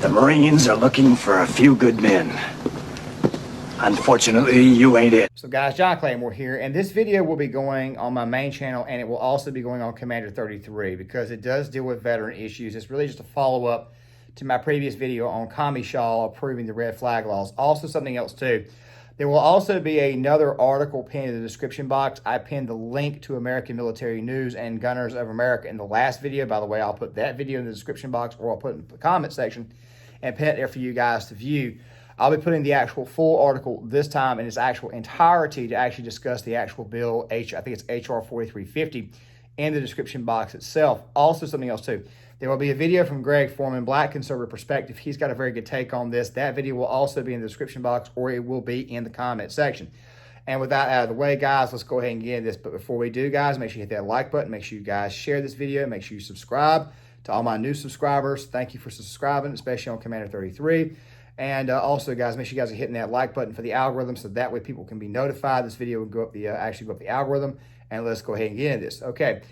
The Marines are looking for a few good men. Unfortunately, you ain't it. So guys, John Claymore here, and this video will be going on my main channel, and it will also be going on Commander 33 because it does deal with veteran issues. It's really just a follow-up to my previous video on Commie Shaw approving the red flag laws. Also something else too. There will also be another article pinned in the description box. I pinned the link to American Military News and Gunners of America in the last video. By the way, I'll put that video in the description box, or I'll put it in the comment section and pin it there for you guys to view. I'll be putting the actual full article this time in its actual entirety to actually discuss the actual bill, I think it's HR 4350, in the description box itself. Also something else too. There will be a video from Greg Foreman, Black Conservative Perspective. He's got a very good take on this. That video will also be in the description box, or it will be in the comment section. And with that out of the way, guys, let's go ahead and get into this. But before we do, guys, make sure you hit that like button. Make sure you guys share this video. Make sure you subscribe. To all my new subscribers, thank you for subscribing, especially on Commander 33. And also, guys, make sure you guys are hitting that like button for the algorithm, so that way people can be notified. This video will go up the actually go up the algorithm. And let's go ahead and get into this. Okay,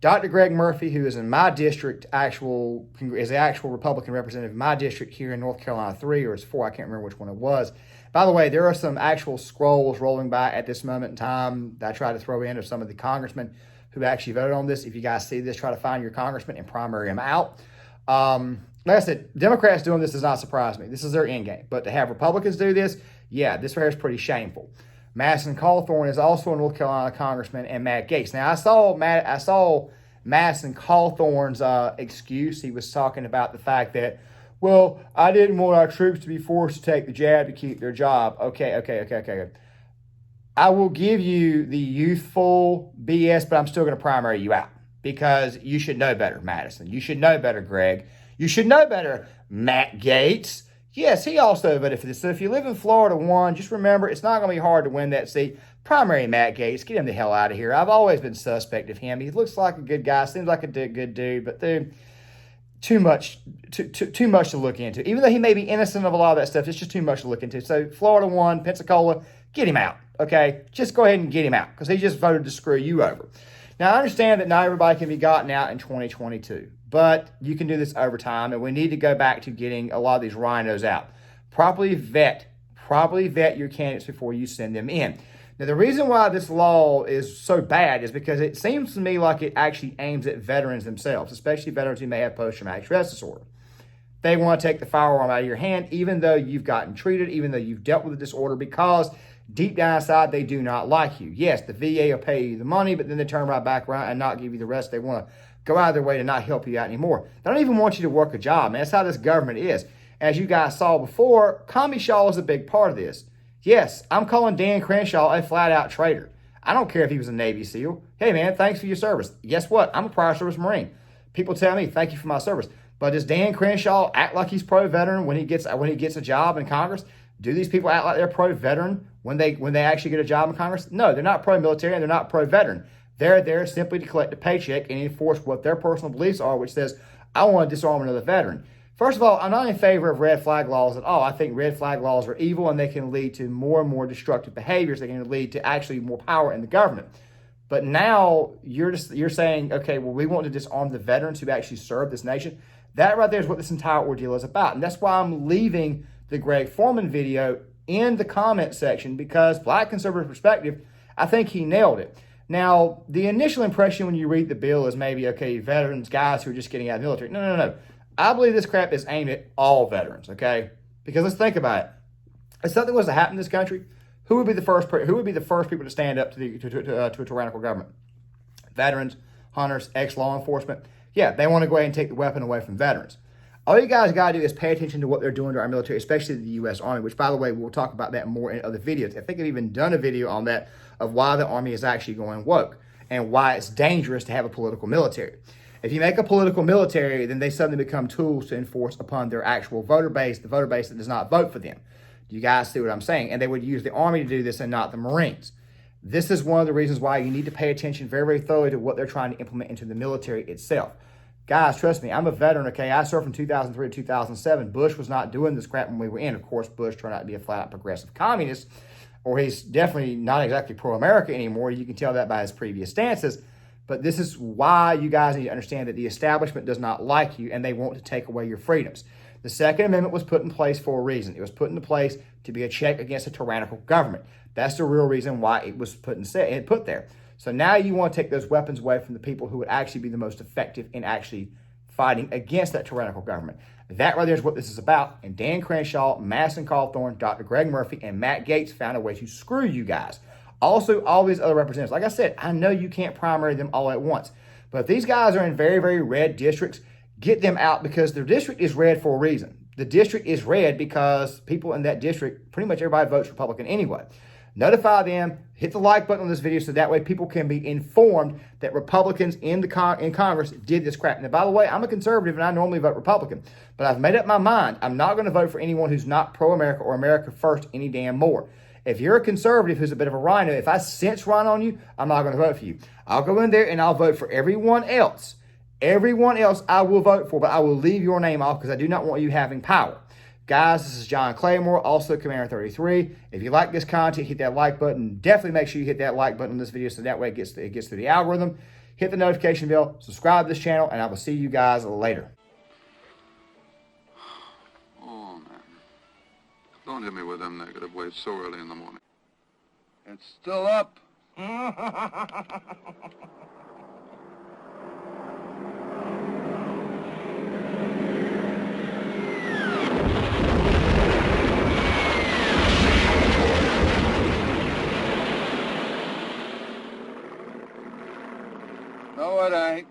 Dr. Greg Murphy, who is in my district, is the actual Republican representative in my district here in North Carolina 3, or it's 4, I can't remember which one it was. By the way, there are some actual scrolls rolling by at this moment in time that I tried to throw in of some of the congressmen who actually voted on this. If you guys see this, try to find your congressman and primary them out. Like I said, Democrats doing this does not surprise me. This is their end game. But to have Republicans do this, yeah, this right here is pretty shameful. Madison Cawthorn is also a North Carolina congressman, and Matt Gaetz. Now, I saw Madison Cawthorn's excuse. He was talking about the fact that, well, I didn't want our troops to be forced to take the jab to keep their job. Okay. I will give you the youthful BS, but I'm still going to primary you out because you should know better, Madison. You should know better, Greg. You should know better, Matt Gaetz. Yes, he also voted for this. So if you live in Florida 1, just remember, it's not going to be hard to win that seat. Primary Matt Gaetz. Get him the hell out of here. I've always been suspect of him. He looks like a good guy. Seems like a good dude. But dude, too much to look into. Even though he may be innocent of a lot of that stuff, it's just too much to look into. So Florida 1, Pensacola, get him out. Okay? Just go ahead and get him out because he just voted to screw you over. Now, I understand that not everybody can be gotten out in 2022. But you can do this over time, and we need to go back to getting a lot of these RINOs out. Properly vet your candidates before you send them in. Now, the reason why this law is so bad is because it seems to me like it actually aims at veterans themselves, especially veterans who may have post-traumatic stress disorder. They want to take the firearm out of your hand, even though you've gotten treated, even though you've dealt with the disorder, because deep down inside, they do not like you. Yes, the VA will pay you the money, but then they turn right back around and not give you the rest. They want to go out of their way to not help you out anymore. They don't even want you to work a job, man. That's how this government is. As you guys saw before, Commie Shaw is a big part of this. Yes, I'm calling Dan Crenshaw a flat-out traitor. I don't care if he was a Navy SEAL. Hey, man, thanks for your service. Guess what? I'm a prior service Marine. People tell me, thank you for my service. But does Dan Crenshaw act like he's pro-veteran when he gets a job in Congress? Do these people act like they're pro-veteran when they actually get a job in Congress? No, they're not pro-military and they're not pro-veteran. They're there simply to collect a paycheck and enforce what their personal beliefs are, which says, I want to disarm another veteran. First of all, I'm not in favor of red flag laws at all. I think red flag laws are evil and they can lead to more and more destructive behaviors. They can lead to actually more power in the government. But now you're saying, okay, well, we want to disarm the veterans who actually serve this nation. That right there is what this entire ordeal is about. And that's why I'm leaving the Greg Foreman video in the comment section, because Black Conservative Perspective, I think he nailed it. Now, the initial impression when you read the bill is maybe, okay, veterans, guys who are just getting out of the military. No. I believe this crap is aimed at all veterans, okay? Because let's think about it. If something was to happen in this country, who would be the first people to stand up to a tyrannical government? Veterans, hunters, ex-law enforcement. Yeah, they want to go ahead and take the weapon away from veterans. All you guys got to do is pay attention to what they're doing to our military, especially the U.S. Army, which, by the way, we'll talk about that more in other videos. I think I've even done a video on that, of why the Army is actually going woke and why it's dangerous to have a political military. If you make a political military, then they suddenly become tools to enforce upon their actual voter base, the voter base that does not vote for them. You guys see what I'm saying? And they would use the Army to do this and not the Marines. This is one of the reasons why you need to pay attention very, very thoroughly to what they're trying to implement into the military itself. Guys, trust me, I'm a veteran, okay? I served from 2003 to 2007. Bush was not doing this crap when we were in. Of course, Bush turned out to be a flat-out progressive communist, or he's definitely not exactly pro-America anymore. You can tell that by his previous stances. But this is why you guys need to understand that the establishment does not like you, and they want to take away your freedoms. The Second Amendment was put in place for a reason. It was put into place to be a check against a tyrannical government. That's the real reason why it was put there. So now you want to take those weapons away from the people who would actually be the most effective in actually fighting against that tyrannical government. That right there is what this is about. And Dan Crenshaw, Madison Cawthorn, Dr. Greg Murphy, and Matt Gaetz found a way to screw you guys. Also, all these other representatives. Like I said, I know you can't primary them all at once. But if these guys are in very, very red districts, get them out, because their district is red for a reason. The district is red because people in that district, pretty much everybody votes Republican anyway. Notify them, hit the like button on this video so that way people can be informed that Republicans in Congress did this crap. Now, by the way, I'm a conservative and I normally vote Republican, but I've made up my mind. I'm not going to vote for anyone who's not pro-America or America first any damn more. If you're a conservative who's a bit of a rhino, if I sense rhino on you, I'm not going to vote for you. I'll go in there and I'll vote for everyone else. Everyone else I will vote for, but I will leave your name off because I do not want you having power. Guys, this is John Claymore, also Commander 33. If you like this content, hit that like button. Definitely make sure you hit that like button on this video so that way it gets through the algorithm. Hit the notification bell, subscribe to this channel, and I will see you guys later. Oh, man. Don't hit me with them negative waves so early in the morning. It's still up. No, it ain't.